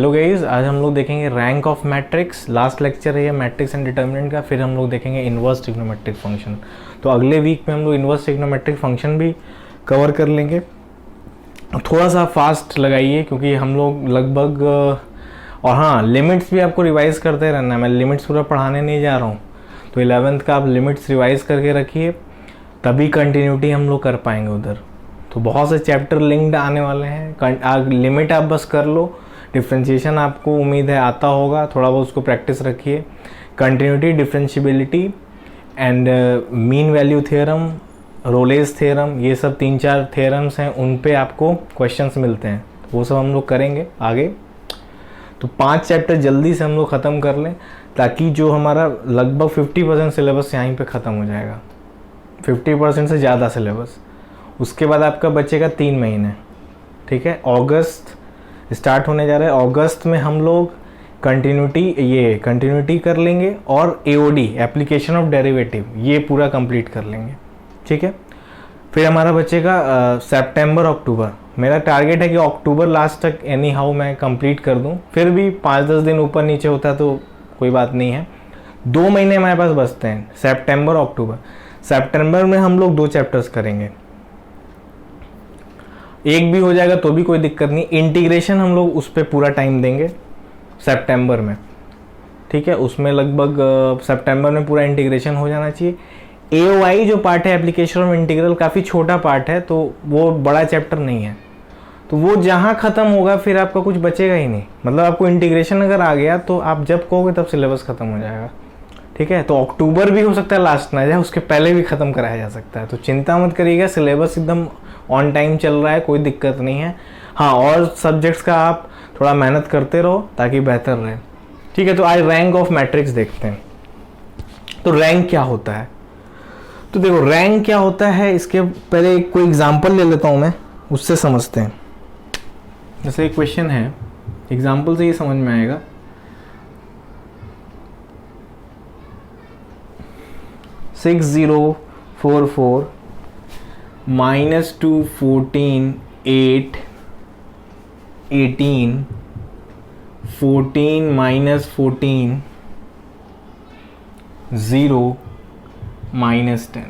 Hello guys, आज हम लोग देखेंगे rank of matrix. Last lecture है ये मैट्रिक्स एंड डिटर्मिनेंट का। फिर हम लोग देखेंगे इन्वर्स ट्रिग्नोमेट्रिक फंक्शन। तो अगले वीक में हम लोग इन्वर्स ट्रिग्नोमेट्रिक फंक्शन भी कवर कर लेंगे। थोड़ा सा फास्ट लगाइए क्योंकि हम लोग लगभग और हाँ, लिमिट्स भी आपको रिवाइज करते रहना है। मैं लिमिट्स पूरा पढ़ाने नहीं जा रहा हूँ, तो 11th का आप लिमिट्स रिवाइज करके रखिए, तभी कंटिन्यूटी हम लोग कर पाएंगे उधर। तो बहुत से चैप्टर लिंक्ड आने वाले हैं। लिमिट आप बस कर लो, डिफ्रेंशिएशन आपको उम्मीद है आता होगा, थोड़ा बहुत उसको प्रैक्टिस रखिए। Continuity, differentiability and mean value theorem, Rolle's theorem, ये सब 3-4 थ्योरम्स हैं, उन पे आपको क्वेश्चंस मिलते हैं, वो सब हम लोग करेंगे आगे। तो 5 चैप्टर जल्दी से हम लोग ख़त्म कर लें, ताकि जो हमारा लगभग 50% सिलेबस यहीं पे ख़त्म हो जाएगा, 50% से ज़्यादा सिलेबस। उसके बाद आपका बचेगा 3 महीने, ठीक है। अगस्त स्टार्ट होने जा रहा है, अगस्त में हम लोग कंटिन्यूटी कर लेंगे और एओडी, एप्लीकेशन ऑफ डेरिवेटिव, ये पूरा कंप्लीट कर लेंगे, ठीक है। फिर हमारा बचेगा सितंबर अक्टूबर। मेरा टारगेट है कि अक्टूबर लास्ट तक एनी हाउ मैं कंप्लीट कर दूं। फिर भी 5-10 दिन ऊपर नीचे होता है तो कोई बात नहीं है। 2 महीने हमारे पास बचते हैं, सितंबर अक्टूबर। सितंबर में हम लोग 2 चैप्टर्स करेंगे, एक भी हो जाएगा तो भी कोई दिक्कत नहीं। इंटीग्रेशन हम लोग उस पर पूरा टाइम देंगे सितंबर में, ठीक है। उसमें लगभग सितंबर में पूरा इंटीग्रेशन हो जाना चाहिए। एओआई जो पार्ट है, एप्लीकेशन ऑफ इंटीग्रल, काफ़ी छोटा पार्ट है, तो वो बड़ा चैप्टर नहीं है, तो वो जहाँ ख़त्म होगा फिर आपका कुछ बचेगा ही नहीं। मतलब आपको इंटीग्रेशन अगर आ गया तो आप जब कहोगे तब सिलेबस ख़त्म हो जाएगा, ठीक है। तो अक्टूबर भी हो सकता है लास्ट ना जाए, उसके पहले भी ख़त्म कराया जा सकता है। तो चिंता मत करिएगा, सिलेबस एकदम ऑन टाइम चल रहा है, कोई दिक्कत नहीं है। हाँ, और सब्जेक्ट्स का आप थोड़ा मेहनत करते रहो ताकि बेहतर रहे, ठीक है। तो आज रैंक ऑफ मैट्रिक्स देखते हैं। तो रैंक क्या होता है, तो देखो रैंक क्या होता है, इसके पहले कोई एग्जांपल ले लेता हूँ मैं, उससे समझते हैं। जैसे एक क्वेश्चन है, एग्जांपल से ये समझ में आएगा। (6044) -2 14 8 18 14 -14 0 -10।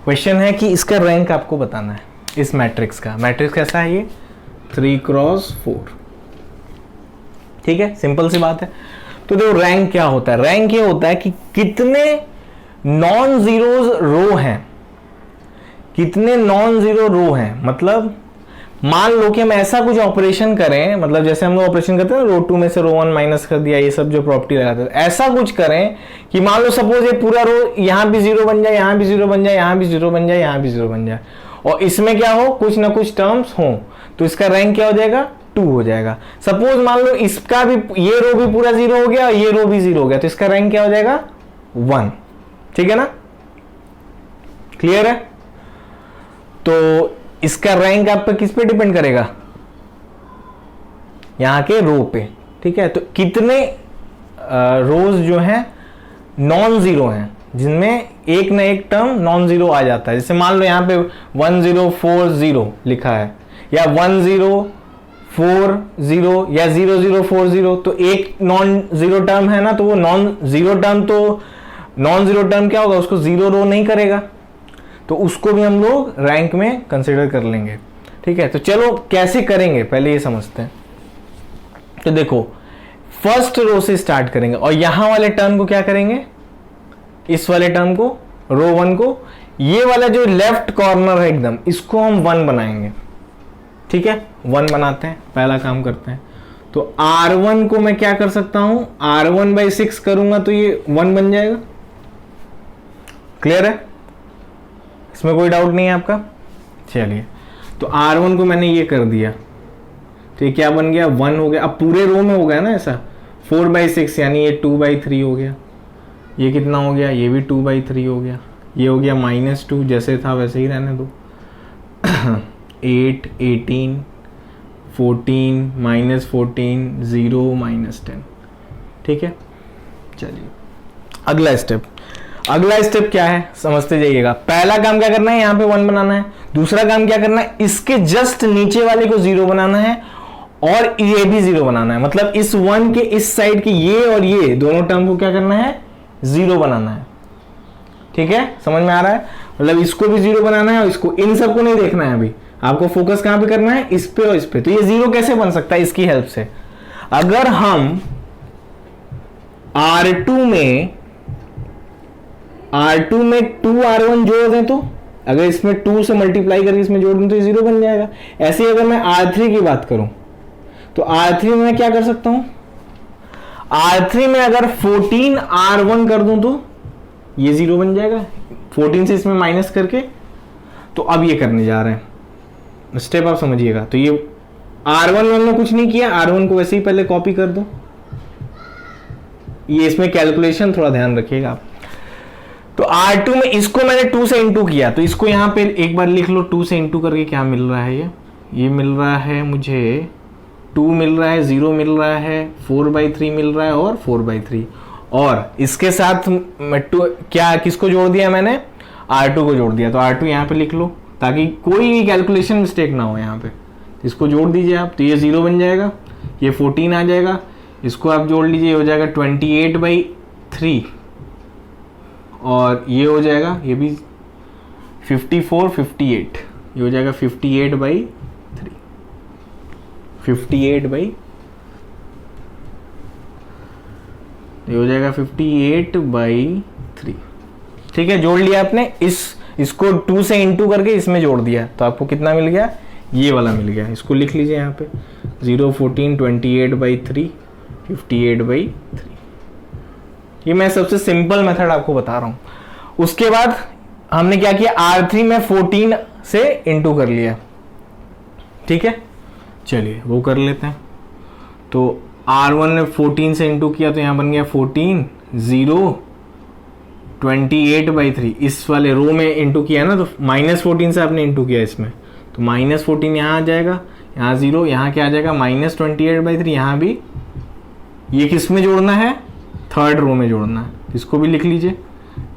क्वेश्चन है कि इसका रैंक आपको बताना है इस मैट्रिक्स का। मैट्रिक्स कैसा है ये? 3x4, ठीक है, सिंपल सी बात है। तो देखो रैंक क्या होता है। रैंक ये होता है कि कितने नॉन जीरोज रो हैं, कितने नॉन जीरो रो हैं। मतलब मान लो कि हम ऐसा कुछ ऑपरेशन करें, मतलब जैसे हम लोग ऑपरेशन करते हैं ना, रो 2 में से रो 1 माइनस कर दिया, ये सब जो प्रॉपर्टी लगाते हैं, ऐसा कुछ करें कि मान लो सपोज ये पूरा रो यहां भी 0 बन जाए, यहां भी 0 बन जाए, यहां भी 0 बन जाए, यहां भी 0 बन जाए, और इसमें क्या हो, कुछ ना कुछ टर्म्स हो, तो इसका रैंक क्या हो जाएगा? 2 हो जाएगा। सपोज मान लो इसका भी, ये रो भी पूरा 0 हो गया और ये रो भी 0 हो गया, तो इसका रैंक क्या हो जाएगा? 1, ठीक है ना, क्लियर है। तो इसका रैंक आप पे किस पे डिपेंड करेगा? यहां के रो पे, ठीक है। तो कितने रोज जो हैं नॉन जीरो हैं, जिनमें एक ना एक टर्म नॉन जीरो आ जाता है। जैसे मान लो यहां पे 1040 लिखा है, या 1040 या 0040, तो एक नॉन जीरो टर्म है ना, तो वो नॉन जीरो टर्म क्या होगा? उसको 0 रो नहीं करेगा, तो उसको भी हम लोग रैंक में कंसिडर कर लेंगे, ठीक है। तो चलो कैसे करेंगे पहले ये समझते हैं। तो देखो फर्स्ट रो से स्टार्ट करेंगे और यहां वाले टर्म को क्या करेंगे? इस वाले टर्म को, रो 1 को, ये वाला जो लेफ्ट कॉर्नर है एकदम, इसको हम 1 बनाएंगे, ठीक है। 1 बनाते हैं, पहला काम करते हैं। तो R1 को मैं क्या कर सकता हूं? R1/6 करूंगा तो ये 1 बन जाएगा। क्लियर है, इसमें कोई डाउट नहीं है आपका? चलिए, तो R1 को मैंने ये कर दिया, तो ये क्या बन गया? 1 हो गया। अब पूरे रो में हो गया ना ऐसा, 4/6 यानी ये 2/3 हो गया। ये कितना हो गया? ये भी 2/3 हो गया। ये हो गया -2, जैसे था वैसे ही रहने दो। 8 18 14 -14 0 -10, ठीक है। चलिए अगला स्टेप क्या है समझते जाइएगा। पहला काम क्या करना है? यहाँ पे 1 बनाना है। दूसरा काम क्या करना है? इसके जस्ट नीचे वाले को 0 बनाना है और ये भी 0 बनाना है, मतलब इस 1 के इस साइड के ये और ये दोनों टर्म को क्या करना है, 0 बनाना है। ठीक है, समझ में आ रहा है, मतलब इसको भी 0 बनाना है और इसको, इन सबको नहीं देखना है अभी, आपको फोकस कहां पे करना है, इस पे और इस पे। तो ये 0 कैसे बन सकता है, इसकी हेल्प से अगर हम R2 में 2R1 जोड़ दें, तो अगर इसमें 2 से मल्टीप्लाई करके इसमें जोड़ दें तो ये 0 बन जाएगा। ऐसे ही अगर मैं R3 की बात करूं तो R3 में मैं क्या कर सकता हूं, R3 में अगर 14R1 कर दूं तो ये 0 बन जाएगा, 14 से इसमें माइनस करके। तो अब ये करने जा रहे हैं, स्टेप आप समझिएगा। तो ये R1 में हमने कुछ नहीं किया, R1 को वैसे ही पहले कॉपी कर दो, ये इसमें कैलकुलेशन थोड़ा ध्यान रखिएगा आप। तो R2 में इसको मैंने 2 से इंटू किया, तो इसको यहां पे एक बार लिख लो, 2 से इंटू करके क्या मिल रहा है, ये मिल रहा है मुझे 2 मिल रहा है, 0 मिल रहा है, 4/3 मिल रहा है और 4/3। और इसके साथ मैं क्या किसको जोड़ दिया मैंने, R2 को जोड़ दिया। तो R2 यहाँ पे लिख लो ताकि कोई भी कैलकुलेशन मिस्टेक ना हो यहाँ पे। इसको जोड़ दीजिए आप, तो ये 0 बन जाएगा, ये 14 आ जाएगा, इसको आप जोड़ लीजिए, हो जाएगा 28/3 और ये हो जाएगा, ये भी 54 58, ये हो जाएगा 58/3 ये हो जाएगा 58/3। ठीक है, जोड़ लिया आपने, इसको 2 से इंटू करके इसमें जोड़ दिया, तो आपको कितना मिल गया, ये वाला मिल गया। इसको लिख लीजिए यहाँ पे 0 14 28/3 58/3। ये मैं सबसे सिंपल मेथड आपको बता रहा हूं। उसके बाद हमने क्या किया, R3 में 14 से इंटू कर लिया। ठीक है, चलिए वो कर लेते हैं। तो R1 ने 14 से इंटू किया, तो यहां बन गया 14 0 28/3। इस वाले रो में इंटू किया ना, तो -14 से आपने इंटू किया इसमें, तो -14 यहाँ आ जाएगा, यहाँ 0, यहाँ क्या आ जाएगा -28/3। यहाँ भी ये किस में जोड़ना है, थर्ड रो में जोड़ना है, इसको भी लिख लीजिए,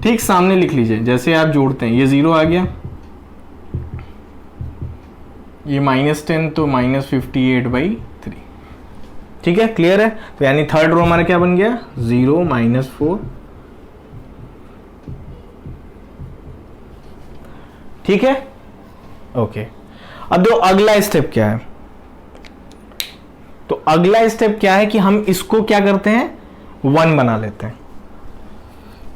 ठीक सामने लिख लीजिए जैसे आप जोड़ते हैं। ये 0 आ गया, ये -10, तो -58/3। ठीक है, क्लियर है। तो यानी थर्ड रो हमारा क्या बन गया, 0 -4। ठीक है, ओके। अब दो अगला स्टेप क्या है, तो अगला स्टेप क्या है कि हम इसको क्या करते हैं, 1 बना लेते हैं।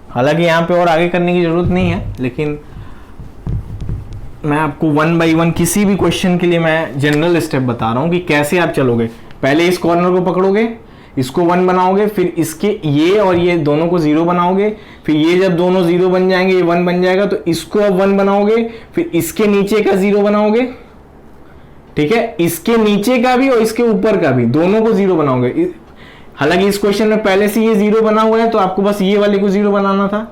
हालांकि यहां पे और आगे करने की जरूरत नहीं है, लेकिन मैं आपको 1 बाई 1 किसी भी क्वेश्चन के लिए मैं जनरल स्टेप बता रहा हूं कि कैसे आप चलोगे। पहले इस कॉर्नर को पकड़ोगे, इसको 1 बनाओगे, फिर इसके ये और ये दोनों को 0 बनाओगे, फिर ये जब दोनों 0 बन जाएंगे, ये 1 बन जाएगा, तो इसको अब 1 बनाओगे, फिर इसके नीचे का 0 बनाओगे। ठीक है, इसके नीचे का भी और इसके ऊपर का भी, दोनों को 0 बनाओगे। हालांकि इस क्वेश्चन में पहले से ये 0 बना हुआ है, तो आपको बस ये वाले को 0 बनाना था।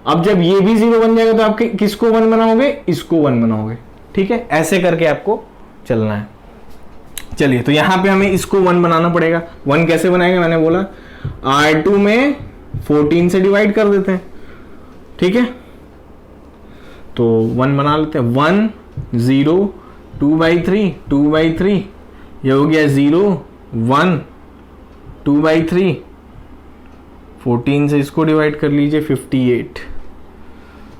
अब जब ये भी 0 बन जाएगा, तो आप किसको 1 बनाओगे, इसको 1 बनाओगे। ठीक है, ऐसे करके आपको चलना है। चलिए, तो यहां पे हमें इसको 1 बनाना पड़ेगा। 1 कैसे बनाएंगे, मैंने बोला R2 में 14 से डिवाइड कर देते हैं। ठीक है, तो 1 बना लेते हैं। 1 0 2/3 2/3, ये हो गया 0 1 2/3। 14 से इसको डिवाइड कर लीजिए 58,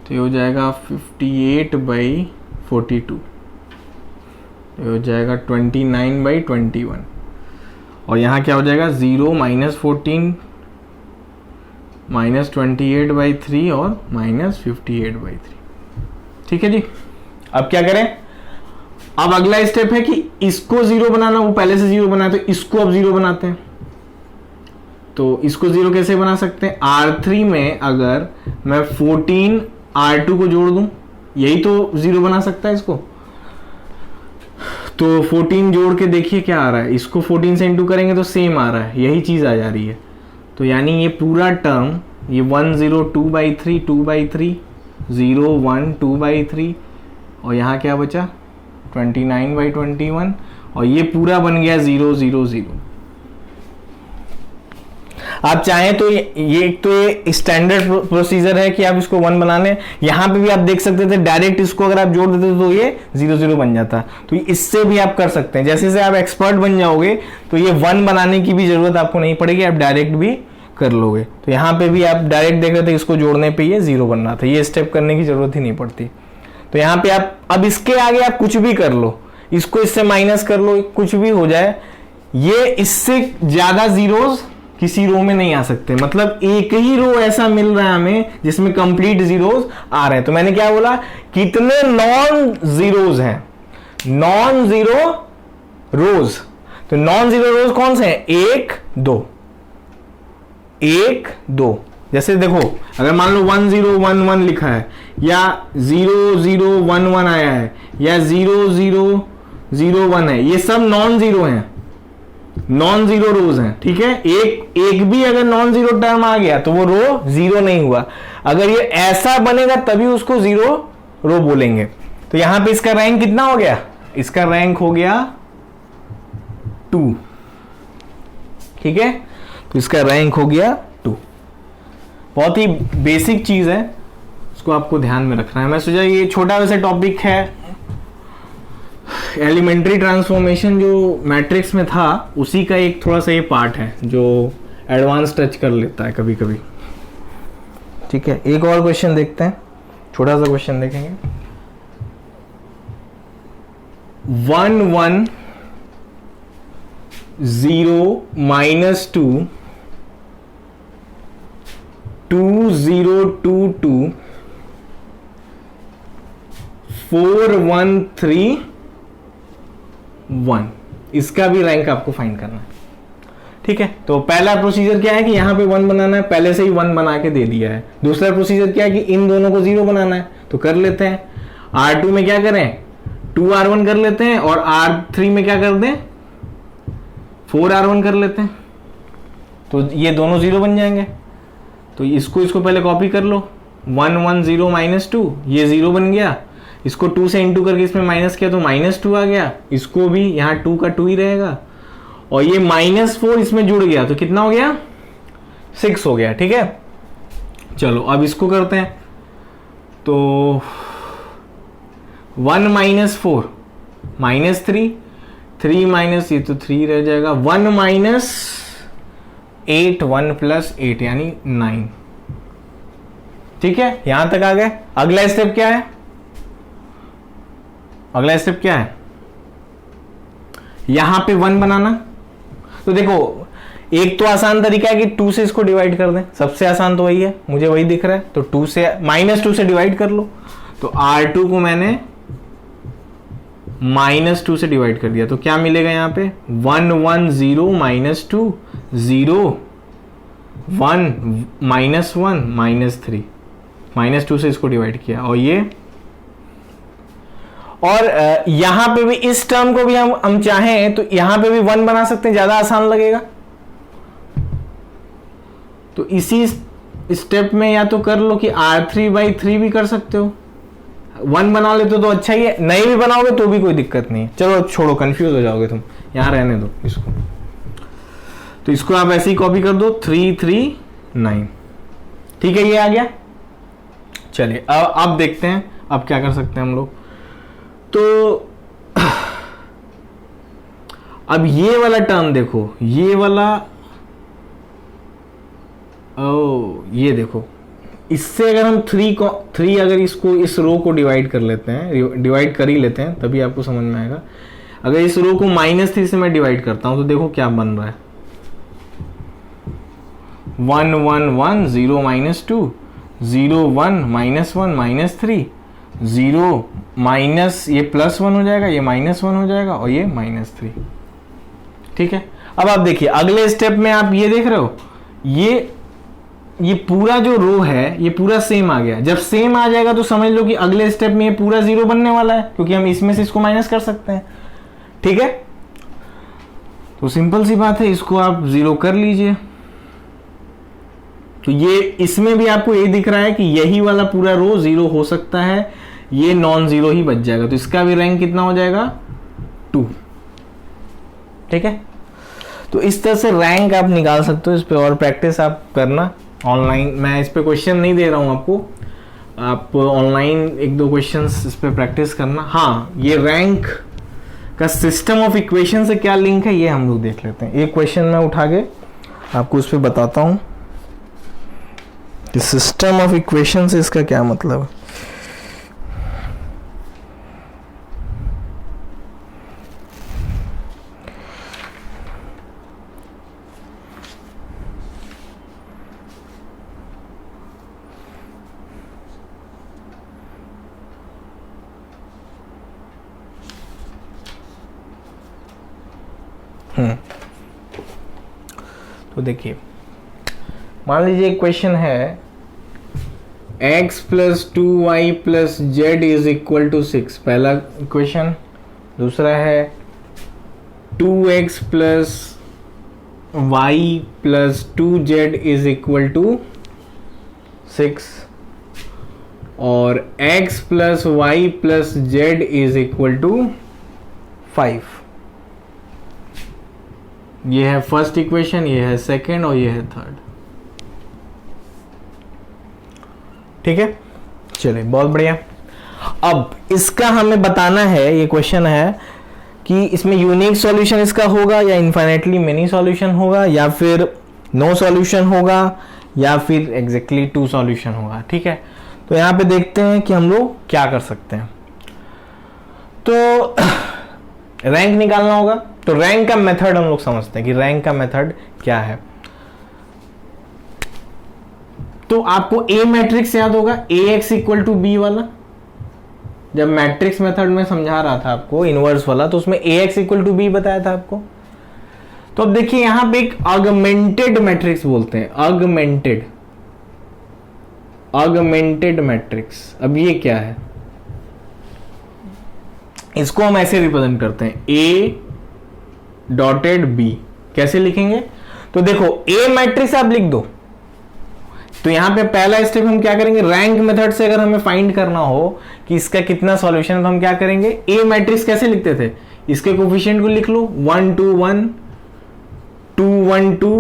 तो ये हो जाएगा 58/42, ये हो जाएगा 29/21। और यहाँ क्या हो जाएगा, 0 -14 -28/3 और -58/3। ठीक है जी, अब क्या करें, अब अगला स्टेप है कि इसको 0 बनाना, वो पहले से 0 बना है, तो इसको अब 0 बनाते हैं। तो इसको 0 कैसे बना सकते हैं, R3 में अगर मैं 14 R2 को जोड़ दूं, यही तो 0 बना सकता है इसको। तो 14 जोड़ के देखिए क्या आ रहा है, इसको 14 से इंटू करेंगे तो सेम आ रहा है, यही चीज आ जा रही है। तो यानी ये पूरा टर्म, ये 1 0 2/3 2/3 0 1 2/3, और यहाँ क्या बचा 29/21, और ये पूरा बन गया 0 0 0। आप चाहें तो ये स्टैंडर्ड प्रोसीजर है कि आप इसको 1 बना लें। यहाँ पे भी आप देख सकते थे डायरेक्ट इसको अगर आप जोड़ देते तो ये 0 0 बन जाता। तो इससे भी आप कर सकते हैं, जैसे जैसे आप एक्सपर्ट बन जाओगे तो ये 1 बनाने की भी जरूरत आपको नहीं पड़ेगी, आप डायरेक्ट भी कर लोगे। तो यहाँ पे भी आप डायरेक्ट देख रहे थे, इसको जोड़ने पे ये 0 बन रहा था, ये स्टेप करने की जरूरत ही नहीं पड़ती। तो यहाँ पे आप अब इसके आगे आप कुछ भी कर लो, इसको इससे माइनस कर लो, कुछ भी हो जाए, ये इससे ज्यादा जीरोस किसी रो में नहीं आ सकते। मतलब एक ही रो ऐसा मिल रहा है हमें जिसमें कंप्लीट जीरोस आ रहे हैं। तो मैंने क्या बोला, कितने नॉन जीरोस हैं, नॉन जीरो रोज। तो नॉन जीरो रोज कौन से हैं, 1 2 1 2। जैसे देखो अगर मान लो 1 0 1 1 लिखा है, या 0 0 1 1 आया है, या 0 0 0 1 है, ये सब नॉन जीरो हैं, नॉन जीरो रोज हैं। ठीक है, एक भी अगर नॉन जीरो टर्म आ गया तो वो रो जीरो नहीं हुआ। अगर ये ऐसा बनेगा तभी उसको जीरो रो बोलेंगे। तो यहां पे इसका रैंक कितना हो गया, इसका रैंक हो गया 2। ठीक है, तो इसका रैंक हो गया 2। बहुत ही बेसिक चीज है, इसको आपको ध्यान में रखना है। मैं सोचा ये छोटा वैसे टॉपिक है, एलिमेंट्री ट्रांसफॉर्मेशन जो मैट्रिक्स में था उसी का एक थोड़ा सा ये पार्ट है जो एडवांस टच कर लेता है कभी कभी। ठीक है, एक और क्वेश्चन देखते हैं, छोटा सा क्वेश्चन देखेंगे। 1 1 0 -2 2 0 2 2 4 1 3 1, इसका भी रैंक आपको फाइंड करना है। ठीक है, तो पहला प्रोसीजर क्या है कि यहां पे 1 बनाना है, पहले से ही 1 बना के दे दिया है। दूसरा प्रोसीजर क्या है कि इन दोनों को 0 बनाना है, तो कर लेते हैं। R2 में क्या करें, 2R1 कर लेते हैं, और R3 में क्या कर दें, 4R1 कर लेते हैं। तो ये दोनों 0 बन जाएंगे। तो इसको पहले कॉपी कर लो, 1 1 0 -2, ये 0 बन गया। इसको 2 से इंटू करके इसमें माइनस किया तो -2 आ गया। इसको भी यहाँ 2 का 2 ही रहेगा, और ये -4 इसमें जुड़ गया तो कितना हो गया, 6 हो गया। ठीक है, चलो अब इसको करते हैं। तो 1 -4 -3, 3 माइनस ये तो 3 रह जाएगा, 1 -8 1 + 8 यानी 9। ठीक है, यहां तक आ गए। अगला स्टेप क्या है, अगला स्टेप क्या है, यहां पे 1 बनाना। तो देखो एक तो आसान तरीका है कि 2 से इसको डिवाइड कर दें, सबसे आसान तो वही है, मुझे वही दिख रहा है। तो 2 से -2 से डिवाइड कर लो। तो R2 को मैंने -2 से डिवाइड कर दिया, तो क्या मिलेगा यहाँ पे, 1 1 0 -2 0 1 -1 -3, -2 से इसको डिवाइड किया। और ये, और यहां पे भी इस टर्म को भी हम चाहें तो यहां पे भी 1 बना सकते हैं, ज्यादा आसान लगेगा। तो इसी स्टेप में या तो कर लो कि R3/3 भी कर सकते हो, 1 बना लेते तो अच्छा ही है, नहीं भी बनाओगे तो भी कोई दिक्कत नहीं है। चलो छोड़ो, कंफ्यूज हो जाओगे तुम, यहां रहने दो इसको। तो इसको आप ऐसे ही कॉपी कर दो, 3 3 9। ठीक है, ये आ गया। चलिए अब देखते हैं अब क्या कर सकते हैं हम लोग। तो अब ये वाला टर्म देखो, ये वाला, ये देखो, इससे अगर हम 3 अगर इसको, इस रो को डिवाइड कर लेते हैं, डिवाइड कर ही लेते हैं तभी आपको समझ में आएगा। अगर इस रो को -3 से मैं डिवाइड करता हूं तो देखो क्या बन रहा है, 1 1 1 0 -2 0 1 -1 -3 0 माइनस, ये +1 हो जाएगा, ये -1 हो जाएगा, और ये -3। ठीक है, अब आप देखिए अगले स्टेप में आप ये देख रहे हो, ये पूरा जो रो है ये पूरा सेम आ गया। जब सेम आ जाएगा तो समझ लो कि अगले स्टेप में ये पूरा 0 बनने वाला है, क्योंकि हम इसमें से इसको माइनस कर सकते हैं। ठीक है, तो सिंपल सी बात है, इसको आप 0 कर लीजिए। तो ये इसमें भी आपको ये दिख रहा है कि यही वाला पूरा रो 0 हो सकता है, ये नॉन जीरो ही बच जाएगा। तो इसका भी रैंक कितना हो जाएगा, 2। ठीक है, तो इस तरह से रैंक आप निकाल सकते हो। इस पे और प्रैक्टिस आप करना ऑनलाइन, मैं इस पे क्वेश्चन नहीं दे रहा हूँ आपको, आप ऑनलाइन 1-2 क्वेश्चंस इस पे प्रैक्टिस करना। हाँ, ये रैंक का सिस्टम ऑफ इक्वेशन से क्या लिंक है ये हम लोग देख लेते हैं। एक क्वेश्चन मैं उठा के आपको उस पर बताता हूँ कि सिस्टम ऑफ इक्वेशन से इसका क्या मतलब है। तो देखिए, मान लीजिए एक क्वेश्चन है x + 2y + z = 6, पहला क्वेश्चन। दूसरा है 2x + y + 2z = 6 और x + y + z = 5। ये है फर्स्ट इक्वेशन, ये है सेकंड और ये है थर्ड। ठीक है, चलिए बहुत बढ़िया। अब इसका हमें बताना है, ये क्वेश्चन है कि इसमें यूनिक सॉल्यूशन इसका होगा या इनफाइनाइटली मेनी सॉल्यूशन होगा या फिर नो सॉल्यूशन होगा या फिर एग्जैक्टली 2 सॉल्यूशन होगा। ठीक है, तो यहां पे देखते हैं कि हम लोग क्या कर सकते हैं। तो रैंक निकालना होगा, तो रैंक का मेथड हम लोग समझते हैं कि रैंक का मेथड क्या है। तो आपको ए मैट्रिक्स याद होगा, AX = B वाला, जब मैट्रिक्स मेथड में समझा रहा था आपको इनवर्स वाला, तो उसमें AX = B बताया था आपको। तो अब देखिए यहां पे एक ऑगमेंटेड मैट्रिक्स बोलते हैं, ऑगमेंटेड मैट्रिक्स। अब ये क्या है, इसको हम ऐसे रिप्रेजेंट करते हैं A.B। कैसे लिखेंगे, तो देखो A मैट्रिक्स आप लिख दो, तो यहां पे पहला स्टेप हम क्या करेंगे, रैंक मेथड से अगर हमें फाइंड करना हो कि इसका कितना सॉल्यूशन है तो हम क्या करेंगे, A मैट्रिक्स कैसे लिखते थे, इसके कोफिशिएंट को लिख लो 1 2 1 2 1 2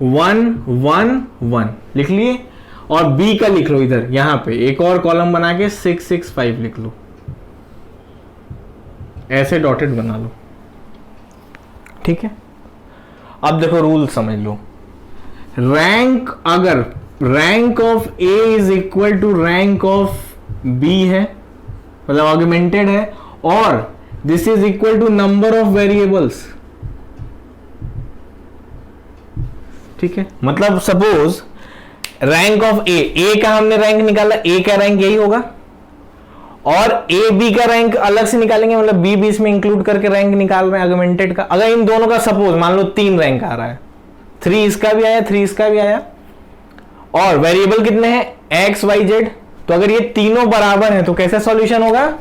1 1 1 लिख लिए, और B का लिख लो इधर, यहां पे एक और कॉलम बना के 6 6 5 लिख लो, ऐसे डॉटेड बना लो। ठीक है, अब देखो रूल समझ लो, रैंक अगर rank of A is equal to rank of B है, मतलब ऑगमेंटेड है, और this is equal to number of variables. ठीक है, मतलब सपोज रैंक ऑफ A का हमने रैंक निकाला, A का रैंक यही होगा, और A B का रैंक अलग से निकालेंगे, मतलब B भी इसमें इंक्लूड करके रैंक निकाल रहे हैं ऑगमेंटेड का। अगर इन दोनों का सपोज मान लो 3 रैंक आ रहा है, 3 इसका भी आया 3 इसका भी आया, और वेरिएबल कितने हैं x y z, तो अगर ये तीनों बराबर हैं तो कैसा सॉल्यूशन होगा,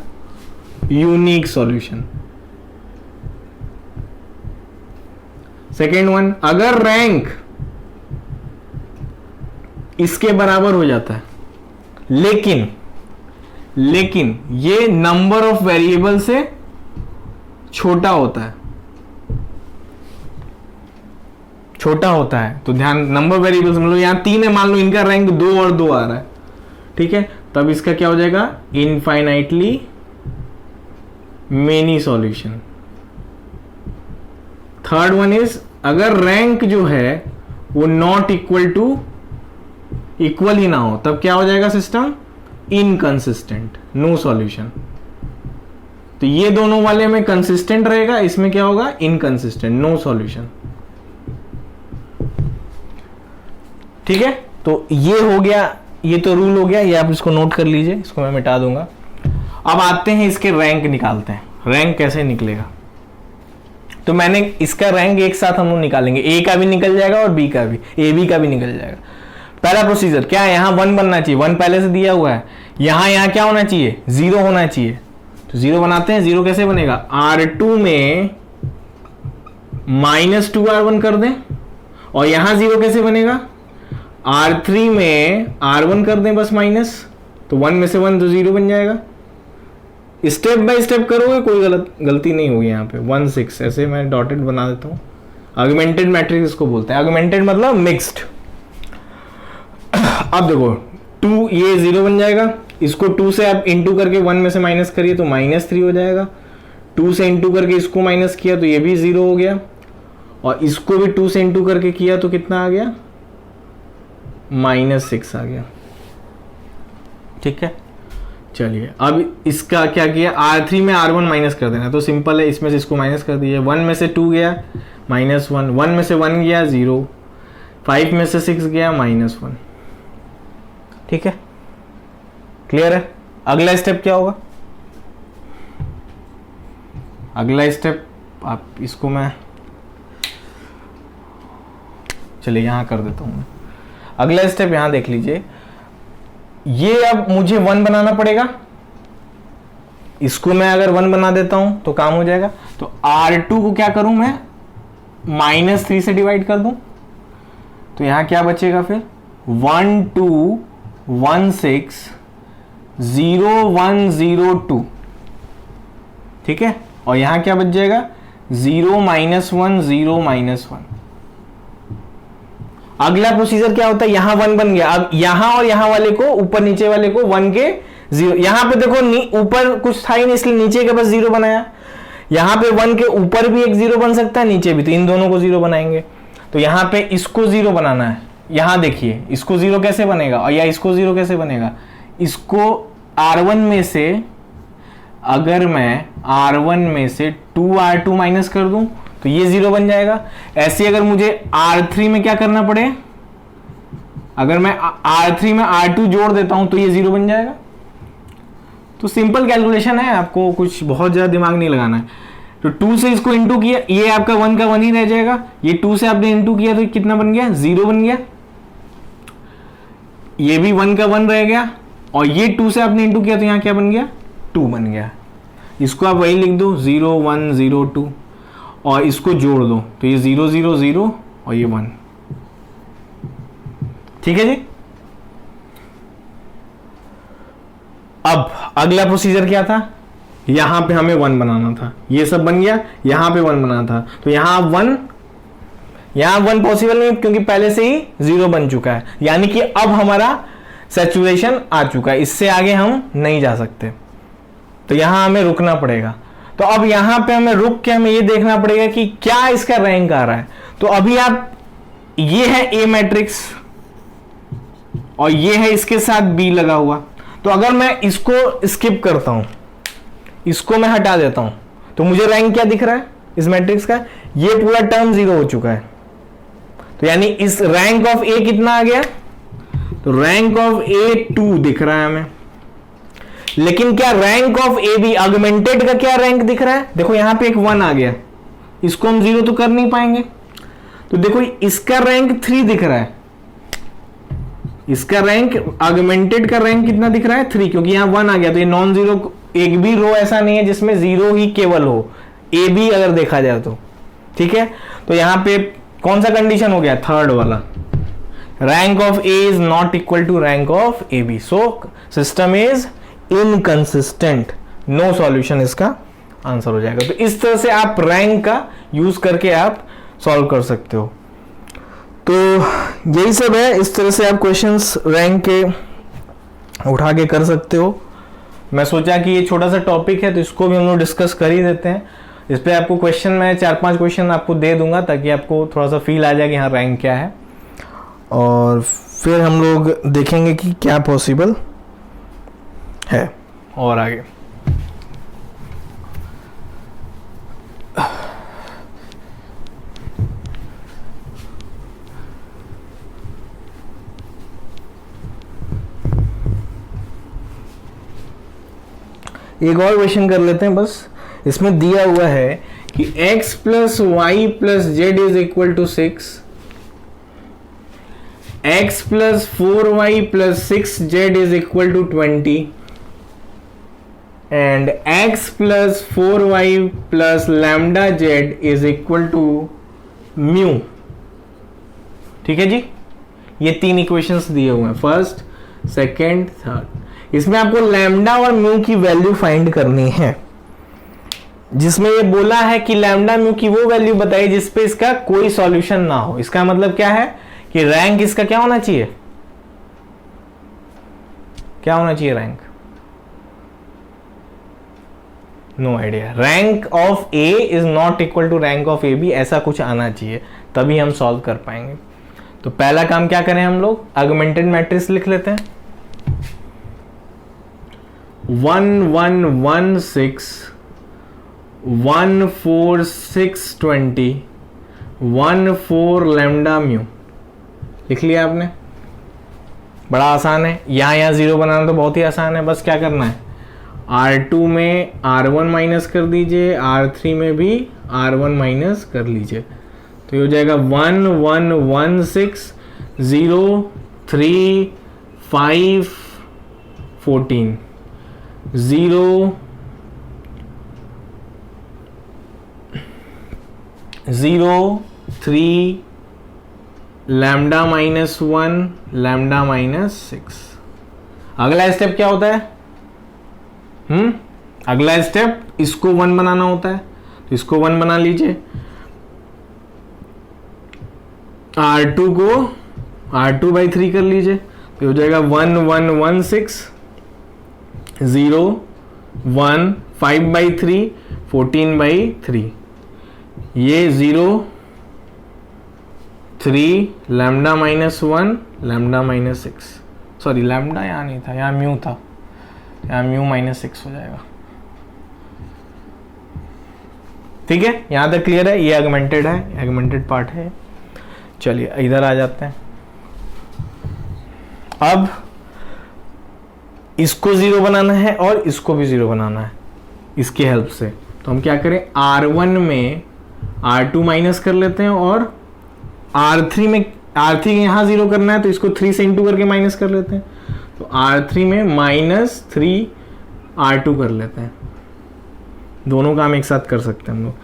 यूनिक सॉल्यूशन। सेकेंड वन, अगर रैंक इसके बराबर हो जाता है लेकिन ये नंबर ऑफ वेरिएबल से छोटा होता है, तो ध्यान, नंबर वेरिएबल्स मतलब यहां 3 है, मान लो इनका रैंक 2 और 2 आ रहा है। ठीक है, तब इसका क्या हो जाएगा, infinitely many solution. Third one is, अगर रैंक जो है वो नॉट इक्वल ही ना हो, तब क्या हो जाएगा सिस्टम, इनकंसिस्टेंट, नो सॉल्यूशन। तो ये दोनों वाले में कंसिस्टेंट रहेगा, इसमें क्या होगा, इनकंसिस्टेंट, नो सॉल्यूशन। ठीक है, तो ये हो गया, ये तो रूल हो गया, ये आप इसको नोट कर लीजिए, इसको मैं मिटा दूंगा। अब आते हैं इसके रैंक निकालते हैं, रैंक कैसे निकलेगा। तो मैंने इसका रैंक एक साथ हम लोग निकालेंगे, A का भी निकल जाएगा और B का भी, AB का भी निकल जाएगा। पहला प्रोसीजर क्या है, यहां 1 बनना चाहिए, 1 पहले से दिया हुआ है, यहां क्या होना चाहिए, 0 होना चाहिए, तो 0 बनाते हैं। 0 कैसे बनेगा, R2 में -2R1 कर दें, और यहां 0 कैसे बनेगा, R3 में R1 कर दें बस माइनस, तो 1 में से 1 तो 0 बन जाएगा। स्टेप बाय स्टेप करोगे कोई गलती नहीं होगी। यहाँ पे 1 6 ऐसे मैं डॉटेड बना देता हूँ, ऑगमेंटेड मैट्रिक्स इसको बोलते हैं, ऑगमेंटेड मतलब मिक्स्ड। अब देखो 2 ये 0 बन जाएगा, इसको 2 से आप इंटू करके 1 में से माइनस करिए तो -3 हो जाएगा, 2 से इंटू करके इसको माइनस किया तो ये भी 0 हो गया, और इसको भी 2 से इंटू करके किया तो कितना आ गया, -6 आ गया। ठीक है, चलिए अब इसका क्या किया, R3 में R1 माइनस कर देना, तो सिंपल है, इसमें से इसको माइनस कर दीजिए। 1 में से 2 गया -1, 1 में से 1 गया 0, 5 में से 6 गया -1। ठीक है, क्लियर है। अगला स्टेप क्या होगा, अगला स्टेप आप इसको मैं चलिए यहां कर देता हूं मैं। अगला स्टेप यहां देख लीजिए, ये अब मुझे 1 बनाना पड़ेगा, इसको मैं अगर 1 बना देता हूं तो काम हो जाएगा। तो R2 को क्या करूं मैं, -3 से डिवाइड कर दूं, तो यहां क्या बचेगा फिर 1 2 1 6 0 1 0 2। ठीक है, और यहां क्या बच जाएगा 0 -1 0 -1। अगला प्रोसीजर क्या होता है, यहां 1 बन गया, अब यहां और यहां वाले को, ऊपर नीचे वाले को 1 के 0, यहां पे देखो ऊपर कुछ था ही नहीं इसलिए नीचे के बस 0 बनाया, यहां पे 1 के ऊपर भी एक 0 बन सकता है, नीचे भी, तो इन दोनों को 0 बनाएंगे। तो यहां पे इसको 0 बनाना है, यहां देखिए इसको 0 कैसे बनेगा, और या इसको 0 कैसे बनेगा, इसको R1 में से अगर मैं R1 में से 2R2 माइनस कर दूं तो ये 0 बन जाएगा। ऐसे अगर मुझे R3 में क्या करना पड़े, अगर मैं R3 में R2 जोड़ देता हूं तो ये 0 बन जाएगा। तो सिंपल कैलकुलेशन है, आपको कुछ बहुत ज्यादा दिमाग नहीं लगाना है। तो 2 से इसको इंटू किया, ये आपका 1 का 1 ही रह जाएगा, ये 2 से आपने इंटू किया तो कितना बन गया 0 बन गया, ये भी 1 का 1 रह गया, और ये 2 से आपने इंटू किया तो यहां क्या बन गया 2 बन गया। इसको आप वही लिख दो 0 1 0 2, और इसको जोड़ दो तो ये 0 0 0 और ये 1। ठीक है जी। अब अगला प्रोसीजर क्या था, यहां पे हमें 1 बनाना था, ये सब बन गया, यहां पे 1 बनाना था, तो यहां 1, यहां 1 पॉसिबल नहीं क्योंकि पहले से ही 0 बन चुका है, यानी कि अब हमारा सैचुरेशन आ चुका है, इससे आगे हम नहीं जा सकते, तो यहां हमें रुकना पड़ेगा। तो अब यहां पे हमें रुक के हमें ये देखना पड़ेगा कि क्या इसका रैंक आ रहा है। तो अभी आप, ये है ए मैट्रिक्स और ये है इसके साथ बी लगा हुआ, तो अगर मैं इसको स्किप करता हूं, इसको मैं हटा देता हूं, तो मुझे रैंक क्या दिख रहा है इस मैट्रिक्स का, ये पूरा टर्म 0 हो चुका है। तो यानी इस रैंक ऑफ ए कितना आ गया, तो रैंक ऑफ ए 2 दिख रहा है हमें। लेकिन क्या rank of A B augmented का क्या रैंक दिख रहा है, देखो यहां पे एक 1 आ गया, इसको हम 0 तो कर नहीं पाएंगे, तो देखो इसका रैंक 3 दिख रहा है, इसका रैंक ऑगमेंटेड का रैंक कितना दिख रहा है 3, क्योंकि यहां 1 आ गया, तो ये नॉन जीरो, एक भी रो ऐसा नहीं है जिसमें 0 ही केवल हो, ए बी अगर देखा जाए तो। ठीक है, तो यहां पे कौन सा कंडीशन हो गया, थर्ड वाला, rank of A is not equal to rank of A B, so system is inconsistent, no solution इसका आंसर हो जाएगा। तो इस तरह से आप रैंक का यूज करके आप सॉल्व कर सकते हो। तो यही सब है, इस तरह से आप क्वेश्चंस रैंक के उठा के कर सकते हो। मैं सोचा कि ये छोटा सा टॉपिक है तो इसको भी हम लोग डिस्कस कर ही देते हैं। इस पे आपको क्वेश्चन मैं 4-5 क्वेश्चन आपको दे दूंगा ताकि आपको थोड़ा सा फील आ जाए कि हाँ रैंक क्या है, और फिर हम लोग देखेंगे कि क्या पॉसिबल है और आगे। एक और क्वेश्चन कर लेते हैं बस। इसमें दिया हुआ है कि x plus y plus z is equal to 6, x plus 4y plus 6z is equal to 20 and x plus 4y plus lambda z is equal to mu. ठीक है जी, ये 3 इक्वेशंस दिए हुए हैं, फर्स्ट, सेकेंड, थर्ड। इसमें आपको lambda और mu की वैल्यू फाइंड करनी है। जिसमें ये बोला है कि लैम्डा म्यू की वो वैल्यू बताइए जिसपे इसका कोई सॉल्यूशन ना हो। इसका मतलब क्या है कि रैंक इसका क्या होना चाहिए, क्या होना चाहिए rank, no idea. Rank of A is not equal to rank of A B, ऐसा कुछ आना चाहिए तभी हम सॉल्व कर पाएंगे। तो पहला काम क्या करें हम लोग, ऑगमेंटेड मैट्रिक्स लिख लेते हैं। 1 1 1 6 1 4 6 20 1 4 लैम्डा म्यू लिख लिया आपने। बड़ा आसान है, यहाँ जीरो बनाना तो बहुत ही आसान है। बस क्या करना है, R2 में R1 माइनस कर दीजिए, R3 में भी R1 माइनस कर लीजिए, तो ये हो जाएगा 1 1 1 6 0 3 5 14 0 0 3 लैम्डा माइनस 1 लैम्डा माइनस 6। अगला स्टेप क्या होता है, अगला स्टेप इसको 1 बनाना होता है, तो इसको 1 बना लीजिए। R2 को R2/3 कर लीजिए, तो हो जाएगा 1 1 1 6 0 1 5/3 14/3, ये 0 3 lambda minus 1 lambda minus 6, sorry lambda यहाँ नहीं था, यहाँ म्यू था, यहाँ म्यू माइनस 6 हो जाएगा। ठीक है, यहां तक क्लियर है, ये ऑगमेंटेड है, ऑगमेंटेड पार्ट है। चलिए इधर आ जाते हैं। अब इसको 0 बनाना है और इसको भी 0 बनाना है इसकी हेल्प से। तो हम क्या करें, R1 में R2 माइनस कर लेते हैं और R3 में R3 यहां 0 करना है, तो इसको 3 से इंटू करके माइनस कर लेते हैं, तो R3 में -3 R2 कर लेते हैं। दोनों काम एक साथ कर सकते हैं हम लोग।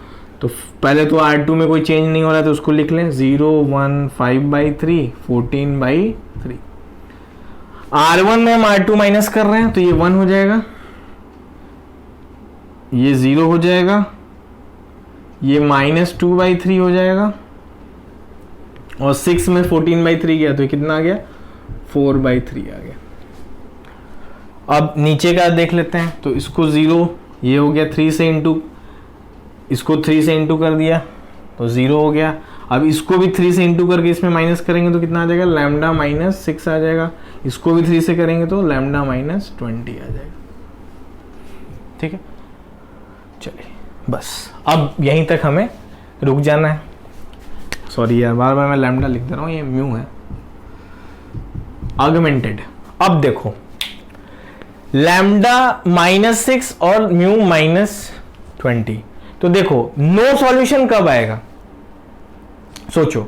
तो पहले तो R2 में कोई चेंज नहीं हो रहा है, तो उसको लिख लें 0 1 5/3 14/3। R1 में हम R2 माइनस कर रहे हैं, तो ये 1 हो जाएगा, ये 0 हो जाएगा, ये -2/3 हो जाएगा, और 6 में 14/3 गया तो कितना आ गया, 4/3 आ गया। अब नीचे का देख लेते हैं, तो इसको 0, ये हो गया 3 से इंटू, इसको 3 से इंटू कर दिया तो 0 हो गया। अब इसको भी 3 से इंटू करके इसमें माइनस करेंगे तो कितना आ जाएगा, लैम्डा माइनस 6 आ जाएगा। इसको भी 3 से करेंगे तो लैम्डा माइनस 20 आ जाएगा। ठीक है, चलिए बस अब यहीं तक हमें रुक जाना है। सॉरी यार, बार बार मैं लैम्डा लिख दे रहा हूँ, ये म्यू है। ऑगमेंटेड, अब देखो लैम्डा -6 और म्यू -20, तो देखो नो सॉल्यूशन कब आएगा, सोचो।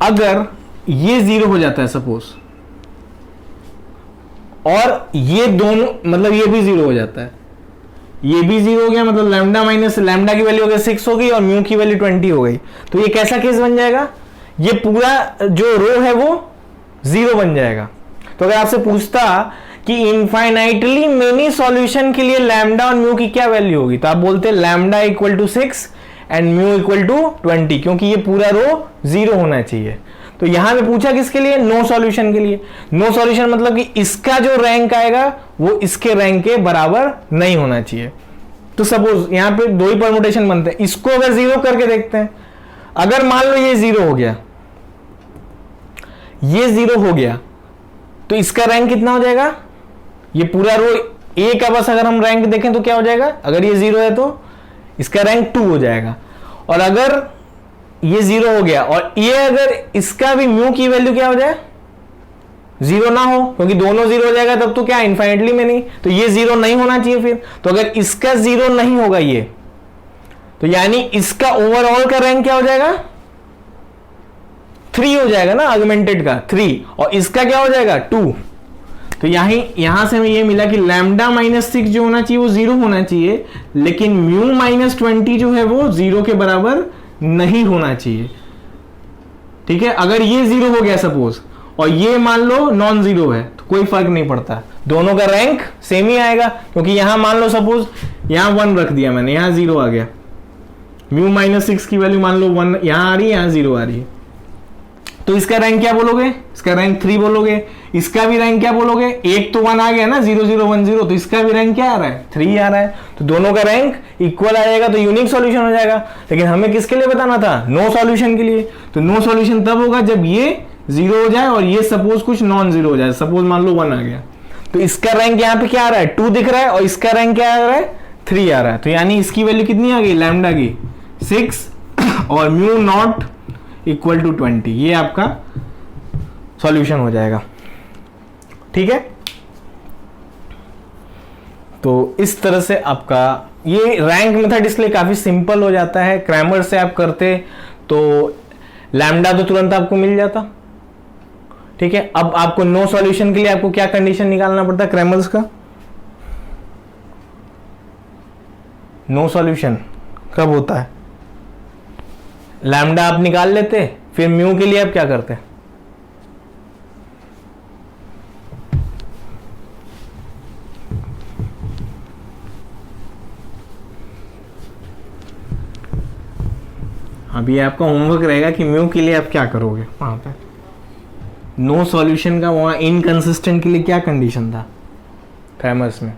अगर ये 0 हो जाता है सपोज, और ये दोनों मतलब ये भी 0 हो जाता है, ये भी 0 हो गया, मतलब लैम्डा माइनस लैम्डा की वैल्यू हो गई 6 हो गई और म्यू की वैल्यू 20 हो गई, तो ये कैसा केस बन जाएगा, ये पूरा जो रो है वो 0 बन जाएगा। तो अगर आपसे पूछता कि इनफाइनाइटली मेनी सॉल्यूशन के लिए लैम्डा और म्यू की क्या वैल्यू होगी, तो आप बोलते lambda equal to 6 and mu equal to 20, क्योंकि ये पूरा रो 0 होना चाहिए। तो यहां पे पूछा किसके लिए, नो सॉल्यूशन के लिए। नो सॉल्यूशन मतलब कि इसका जो रैंक आएगा वो इसके रैंक के बराबर नहीं होना चाहिए। तो सपोज यहां पे 2 ही परमुटेशन बनते हैं, इसको अगर 0 करके देखते हैं, अगर मान लो ये 0 हो गया, ये 0 हो गया, तो इसका रैंक कितना हो जाएगा, ये पूरा रो ए का बस अगर हम रैंक देखें तो क्या हो जाएगा, अगर ये 0 है तो इसका रैंक 2 हो जाएगा। और अगर ये 0 हो गया और ये अगर इसका भी म्यू की वैल्यू क्या हो जाए, 0 ना हो, क्योंकि दोनों 0 हो जाएगा तब तो क्या इनफाइनेटली में नहीं, तो ये 0 नहीं होना चाहिए फिर। तो अगर इसका 0 नहीं होगा ये, तो यानी इसका ओवरऑल का रैंक क्या हो जाएगा, 3 हो जाएगा ना, ऑगमेंटेड का 3, और इसका क्या हो जाएगा 2। तो यहां से हमें ये मिला कि लैम्डा -6 जो होना चाहिए वो 0 होना चाहिए, लेकिन म्यू -20 जो है वो 0 के बराबर नहीं होना चाहिए। ठीक है, अगर ये 0 हो गया सपोज और ये मान लो नॉन जीरो है, तो कोई फर्क नहीं पड़ता, दोनों का रैंक सेम ही आएगा, क्योंकि यहां मान लो सपोज यहां 1 रख दिया मैंने, यहां 0 आ गया, म्यू -6 की वैल्यू मान लो 1 यहां आ रही है, यहां 0 आ रही है, तो इसका रैंक क्या बोलोगे, इसका रैंक 3 बोलोगे, इसका भी रैंक क्या बोलोगे, एक तो 1 आ गया ना 0 0 1 0, तो इसका भी रैंक क्या आ रहा है 3 आ रहा है, तो दोनों का रैंक इक्वल आ जाएगा, तो यूनिक सॉल्यूशन हो जाएगा। लेकिन हमें किसके लिए बताना था, नो सॉल्यूशन के लिए, तो नो सॉल्यूशन तब होगा जब ये 0 हो जाए और ये सपोज कुछ नॉन जीरो हो जाए, सपोज मान लो 1 आ गया, तो इसका रैंक यहाँ पे क्या आ रहा है 2 दिख रहा है और इसका रैंक क्या आ रहा है 3 आ रहा है, तो यानी इसकी वैल्यू कितनी आ गई लैम्डा की 6 और म्यू नॉट इक्वल टू 20, ये आपका सॉल्यूशन हो जाएगा। ठीक है, तो इस तरह से आपका ये रैंक मेथड इसलिए काफी सिंपल हो जाता है, क्रैमर से आप करते तो लैम्डा तो तुरंत आपको मिल जाता। ठीक है, अब आपको नो सॉल्यूशन के लिए आपको क्या कंडीशन निकालना पड़ता है क्रैमर्स का, नो सॉल्यूशन कब होता है, लैम्डा आप निकाल लेते, फिर म्यू के लिए आप क्या करते, अभी आपका होमवर्क रहेगा कि म्यू के लिए आप क्या करोगे, वहां पे नो सॉल्यूशन का वहां इनकंसिस्टेंट के लिए क्या कंडीशन था क्रैमर्स में,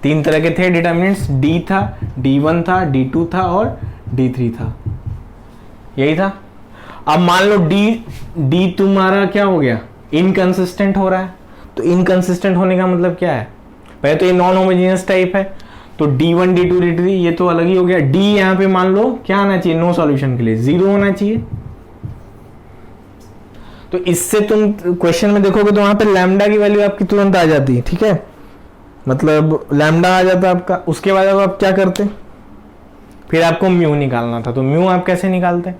3 तरह के थे डिटर्मिनेंट्स, डी था, D1 था, D2 था और D3 था, यही था। अब मान लो डी तुम्हारा क्या हो गया इनकंसिस्टेंट हो रहा है, तो इनकंसिस्टेंट होने का मतलब क्या है, पहले तो ये नॉन होमोजेनियस टाइप है, तो D1 D2 D3 ये तो अलग ही हो गया, डी यहां पे मान लो क्या आना चाहिए नो सॉल्यूशन के लिए 0 होना चाहिए, तो इससे तुम क्वेश्चन में देखोगे तो वहां पे लैम्डा की वैल्यू आपकी तुरंत आ जाती है। ठीक है, मतलब लैम्डा आ जाता आपका, उसके बाद आप क्या करते, फिर आपको म्यू निकालना था, तो म्यू आप कैसे निकालते,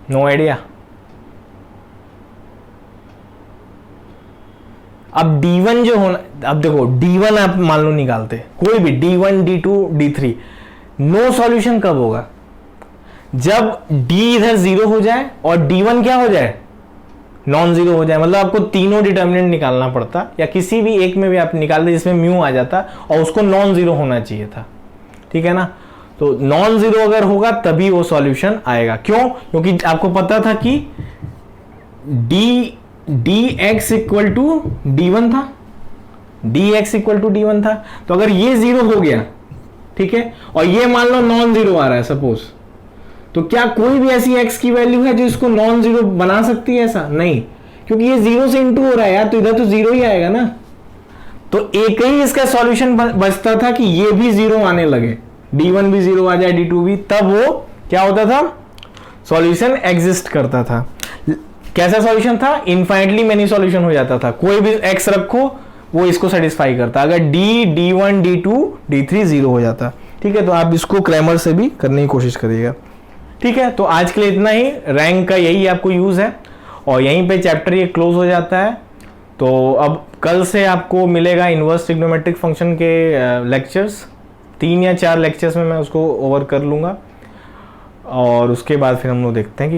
नो आइडिया। अब D1 जो होना, अब देखो D1 आप मान लो निकालते, कोई भी D1 D2 D3, no solution कब होगा, जब D इधर 0 हो जाए और D1 क्या हो जाए नॉन जीरो हो जाए, मतलब आपको तीनों डिटर्मिनेंट निकालना पड़ता, या किसी भी एक में भी आप निकाल दे जिसमें म्यू आ जाता और उसको नॉन जीरो होना चाहिए था। ठीक है ना, तो नॉन जीरो अगर होगा तभी वो सॉल्यूशन आएगा, क्यों, क्योंकि आपको पता था कि dx इक्वल टू D1 था, dx इक्वल टू D1 था, तो अगर ये 0 हो गया, ठीक है, और ये मान लो नॉन जीरो आ रहा है सपोज, तो क्या कोई भी ऐसी x की वैल्यू है जो इसको नॉन जीरो बना सकती है, ऐसा नहीं, क्योंकि ये 0 से इंटू हो रहा है यार, तो इधर तो 0 ही आएगा ना, तो एक ही इसका सॉल्यूशन बचता था कि ये भी 0 आने लगे, D1 भी 0 आ जाए, D2 भी, तब वो क्या होता था, सॉल्यूशन एग्जिस्ट करता था। कैसा सॉल्यूशन था, इनफाइनटली मेनी सॉल्यूशन हो जाता था, कोई भी x रखो वो इसको सेटिस्फाई करता, अगर D1 D2 D3 0 हो जाता। ठीक है, तो आप इसको क्रैमर से भी करने की कोशिश करिएगा। ठीक है, तो आज के लिए इतना ही, रैंक का यही आपको यूज है, और यहीं पे चैप्टर ये क्लोज हो जाता है। तो अब कल से आपको मिलेगा इनवर्स ट्रिग्नोमेट्रिक फंक्शन के लेक्चर्स, 3 या 4 लेक्चर्स में मैं उसको ओवर कर लूँगा, और उसके बाद फिर हम लोग देखते हैं कि